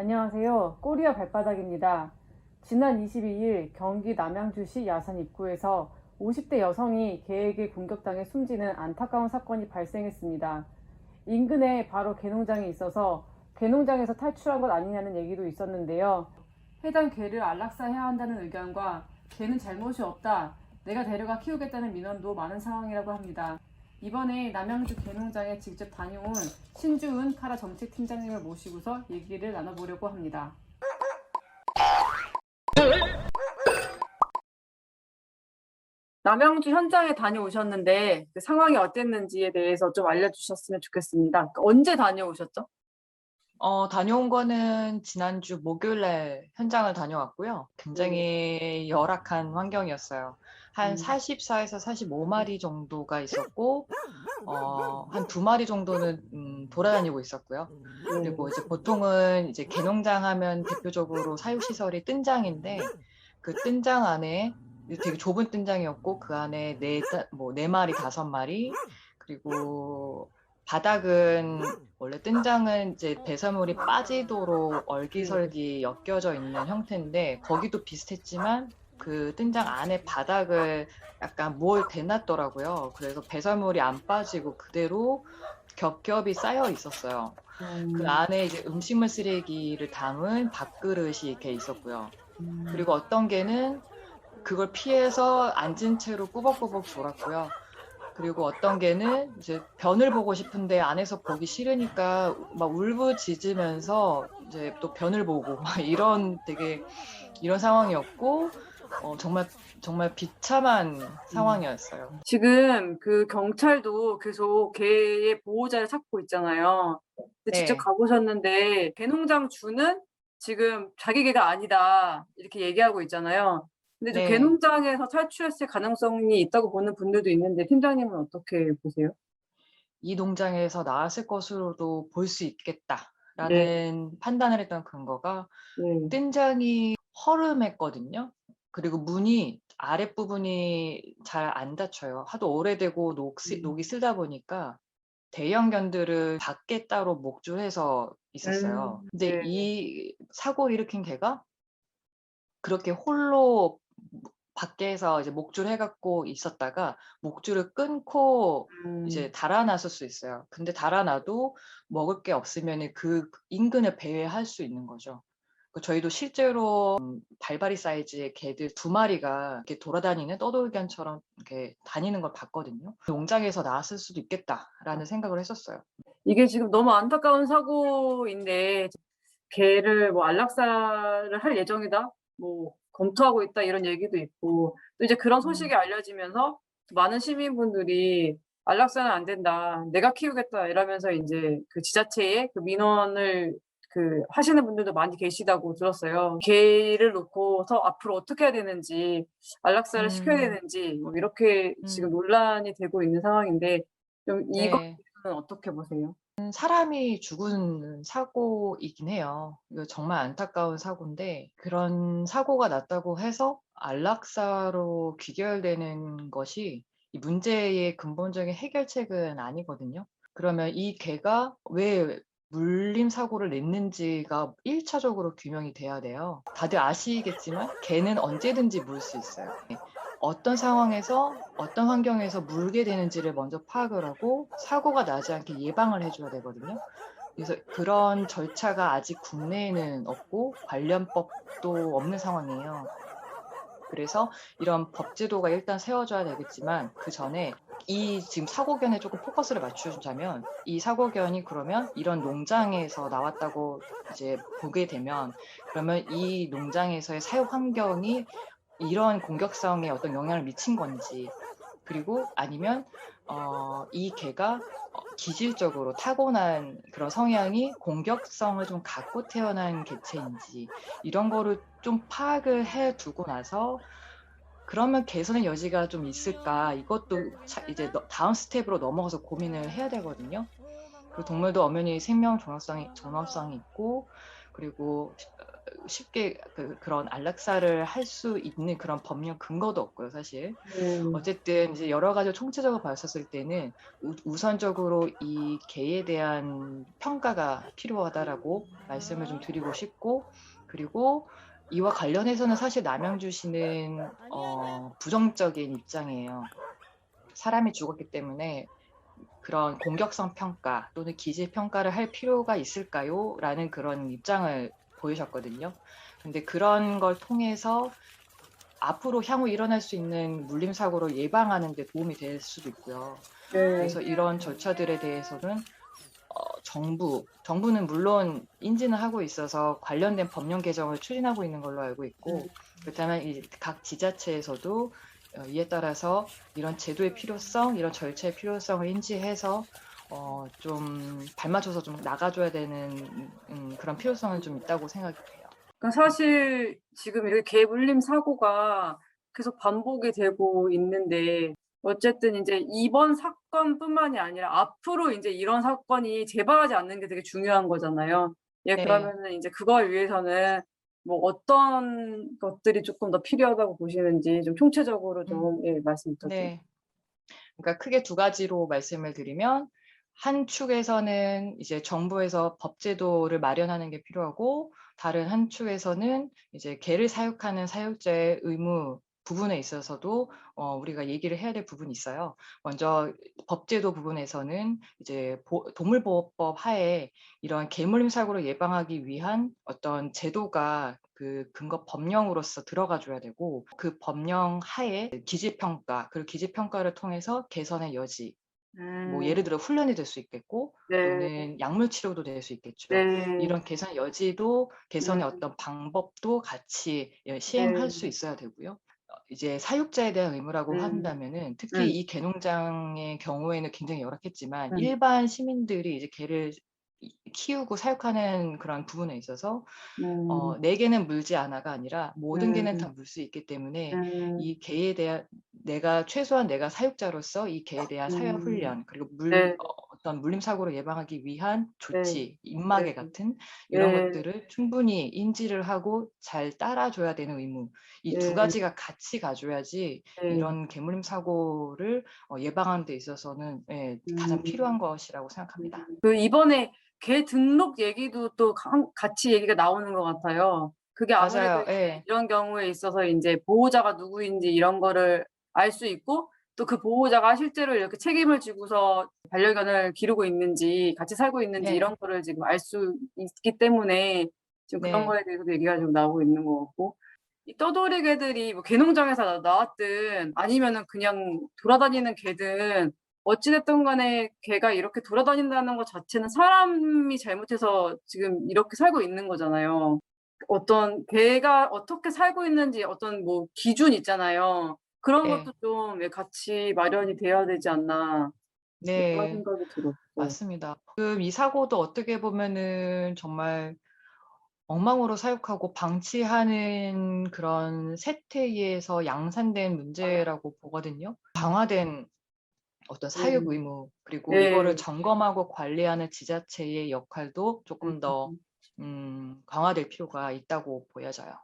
안녕하세요. 꼬리와 발바닥입니다. 지난 22일 경기 남양주시 야산 입구에서 50대 여성이 개에게 공격당해 숨지는 안타까운 사건이 발생했습니다. 인근에 바로 개농장이 있어서 개농장에서 탈출한 것 아니냐는 얘기도 있었는데요. 해당 개를 안락사해야 한다는 의견과 개는 잘못이 없다, 내가 데려가 키우겠다는 민원도 많은 상황이라고 합니다. 이번에 남양주 개농장에 직접 다녀온 신주은 카라 정책팀장님을 모시고서 얘기를 나눠보려고 합니다. 남양주 현장에 다녀오셨는데 그 상황이 어땠는지에 대해서 좀 알려주셨으면 좋겠습니다. 언제 다녀오셨죠? 다녀온 거는 지난주 목요일날 현장을 다녀왔고요. 굉장히 열악한 환경이었어요. 한 44에서 45마리 정도가 있었고, 한 2마리 정도는 돌아다니고 있었고요. 그리고 이제 보통은 이제 개농장 하면 대표적으로 사육시설이 뜬장인데, 그 뜬장 안에 되게 좁은 뜬장이었고, 그 안에 네 마리, 5마리, 그리고 바닥은 원래 뜬장은 이제 배설물이 빠지도록 얼기설기 엮여져 있는 형태인데 거기도 비슷했지만 그 뜬장 안에 바닥을 약간 뭘 대놨더라고요. 그래서 배설물이 안 빠지고 그대로 겹겹이 쌓여 있었어요. 그 안에 이제 음식물 쓰레기를 담은 밥그릇이 이렇게 있었고요. 그리고 어떤 개는 그걸 피해서 앉은 채로 꾸벅꾸벅 졸았고요. 그리고 어떤 개는 이제 변을 보고 싶은데 안에서 보기 싫으니까 막 울부짖으면서 이제 또 변을 보고 막 이런 상황이었고, 정말 비참한 상황이었어요. 지금 그 경찰도 계속 개의 보호자를 찾고 있잖아요. 근데 직접 네. 가보셨는데 개농장 주는 지금 자기 개가 아니다 이렇게 얘기하고 있잖아요. 근데 좀 네. 개농장에서 탈출했을 가능성이 있다고 보는 분들도 있는데 팀장님은 어떻게 보세요? 이 농장에서 나왔을 것으로도 볼 수 네, 있겠다라는 판단을 했던 근거가 네, 뜬장이 허름했거든요. 그리고 문이 아랫부분이 잘 안 닫혀요. 하도 오래되고 녹이 슬다 보니까 대형견들은 밖에 따로 목줄해서 있었어요. 근데 네, 이 사고를 일으킨 개가 그렇게 홀로 밖에서 이제 목줄해 갖고 있었다가 목줄을 끊고 이제 음, 달아났을 수 있어요. 근데 달아나도 먹을 게 없으면은 그 인근을 배회할 수 있는 거죠. 저희도 실제로 발바리 사이즈의 개들 2마리가 이렇게 돌아다니는 떠돌견처럼 이렇게 다니는 걸 봤거든요. '농장에서 나왔을 수도 있겠다.'라는 생각을 했었어요. 이게 지금 너무 안타까운 사고인데 개를 뭐 안락사를 할 예정이다, 뭐 검토하고 있다 이런 얘기도 있고 또 이제 그런 음. 소식이 알려지면서 많은 시민분들이 안락사는 안 된다, 내가 키우겠다 이러면서 이제 그 지자체에 그 민원을 그 하시는 분들도 많이 계시다고 들었어요. 개를 놓고서 앞으로 어떻게 해야 되는지, 안락사를 시켜야 음. 되는지 뭐 이렇게 지금 음. 논란이 되고 있는 상황인데 좀 이거는 네. 어떻게 보세요? 사람이 죽은 사고이긴 해요. 이거 정말 안타까운 사고인데 그런 사고가 났다고 해서 안락사로 귀결되는 것이 이 문제의 근본적인 해결책은 아니거든요. 그러면 이 개가 왜 물림 사고를 냈는지가 1차적으로 규명이 돼야 돼요. 다들 아시겠지만 개는 언제든지 물 수 있어요. 어떤 상황에서 어떤 환경에서 물게 되는지를 먼저 파악을 하고 사고가 나지 않게 예방을 해 줘야 되거든요. 그래서 그런 절차가 아직 국내에는 없고 관련 법도 없는 상황이에요. 그래서 이런 법 제도가 일단 세워져야 되겠지만 그전에 이 지금 사고견에 조금 포커스를 맞추자면 이 사고견이 그러면 이런 농장에서 나왔다고 이제 보게 되면 그러면 이 농장에서의 사육 환경이 이런 공격성에 어떤 영향을 미친 건지, 그리고 아니면 이 개가 기질적으로 타고난 그런 성향이 공격성을 좀 갖고 태어난 개체인지 이런 거를 좀 파악을 해 두고 나서 그러면 개선의 여지가 좀 있을까, 이것도 이제 다음 스텝으로 넘어가서 고민을 해야 되거든요. 그리고 동물도 엄연히 생명 존엄성이 있고, 그리고 쉽게 그런 안락사를 할 수 있는 그런 법령 근거도 없고요, 사실. 어쨌든 이제 여러 가지 총체적으로 봤었을 때는 우선적으로 이 개에 대한 평가가 필요하다라고 말씀을 좀 드리고 싶고, 그리고 이와 관련해서는 사실 남양주 시는 부정적인 입장이에요. 사람이 죽었기 때문에 그런 공격성 평가 또는 기재 평가를 할 필요가 있을까요? 라는 그런 입장을 보이셨거든요. 근데 그런 걸 통해서 앞으로 향후 일어날 수 있는 물림 사고를 예방하는 데 도움이 될 수도 있고요. 그래서 이런 절차들에 대해서는 정부는 물론 인지는 하고 있어서 관련된 법령 개정을 추진하고 있는 걸로 알고 있고, 그렇다면 각 지자체에서도 이에 따라서 이런 제도의 필요성, 이런 절차의 필요성을 인지해서 좀 발맞춰서 좀 나가줘야 되는 그런 필요성은 좀 있다고 생각이 돼요. 그러니까 사실 지금 이렇게 개 물림 사고가 계속 반복이 되고 있는데 어쨌든 인제 이번 사건뿐만이 아니라 앞으로 인제 이런 사건이 재발하지 않는 게 되게 중요한 거잖아요. 예, 네. 그러면은 인제 그걸 위해서는 뭐 어떤 것들이 쪼끔 더 필요하다고 보시는지 좀 총체적으로 좀 말씀 부탁드립니다. 네. 그러니까 크게 두 가지로 말씀을 드리면, 한 축에서는 이제 정부에서 법제도를 마련하는 게 필요하고, 다른 한 축에서는 이제 개를 사육하는 사육자의 의무 부분에 있어서도 우리가 얘기를 해야 될 부분이 있어요. 먼저 법제도 부분에서는 이제 동물보호법 하에 이런 개물림 사고를 예방하기 위한 어떤 제도가 그 근거 법령으로서 들어가 줘야 되고, 그 법령 하에 기지평가, 그리고 기지평가를 통해서 개선의 여지, 뭐 예를 들어 훈련이 될 수 있겠고, 네. 또는 약물 치료도 될 수 있겠죠. 네. 이런 개선 여지도, 개선의 네. 어떤 방법도 같이 시행할 네. 수 있어야 되고요. 이제 사육자에 대한 의무라고 음. 한다면은, 특히 음. 이 개농장의 경우에는 굉장히 열악했지만, 음. 일반 시민들이 이제 개를 키우고 사육하는 그런 부분에 있어서 음. 내 개는 물지 않아가 아니라 모든 개는 음. 다 물 수 있기 때문에, 음. 이 개에 대한 최소한 내가 사육자로서 이 개에 대한 사육 음. 훈련, 그리고 네. 어떤 물림 사고를 예방하기 위한 네. 조치, 네. 입마개 같은 이런 예. 것들을 충분히 인지를 하고 잘 따라줘야 되는 의무. 이 두 예. 가지가 같이 가줘야지 예. 이런 개물림 사고를 예방하는 데 있어서는 가장 필요한 음. 것이라고 생각합니다. 그 이번에 개 등록 얘기도 또 같이 얘기가 나오는 것 같아요. 그게 아무래도 맞아요. 이제 예. 이런 경우에 있어서 인제 보호자가 누구인지 이런 거를 알 수 있고 또 그 보호자가 실제로 이렇게 책임을 지고서 반려견을 기르고 있는지 같이 살고 있는지 네. 이런 거를 지금 알 수 있기 때문에 지금 그런 네. 거에 대해서도 얘기가 좀 나오고 있는 것 같고 이 떠돌이 개들이 뭐 개농장에서 나왔든 아니면은 그냥 돌아다니는 개든 어찌 됐든 간에 개가 이렇게 돌아다닌다는 것 자체는 사람이 잘못해서 지금 이렇게 살고 있는 거잖아요. 어떤 개가 어떻게 살고 있는지 어떤 뭐 기준 있잖아요. 그런 네. 것도 좀 같이 마련이 되어야 되지 않나 그런 네. 생각이 들었어요. 맞습니다. 지금 이 사고도 어떻게 보면은 정말 엉망으로 사육하고 방치하는 그런 세태에서 양산된 문제라고 보거든요. 강화된 어떤 네. 사육 의무, 그리고 이거를 네. 점검하고 관리하는 지자체의 역할도 음. 조금 더 강화될 필요가 있다고 보여져요.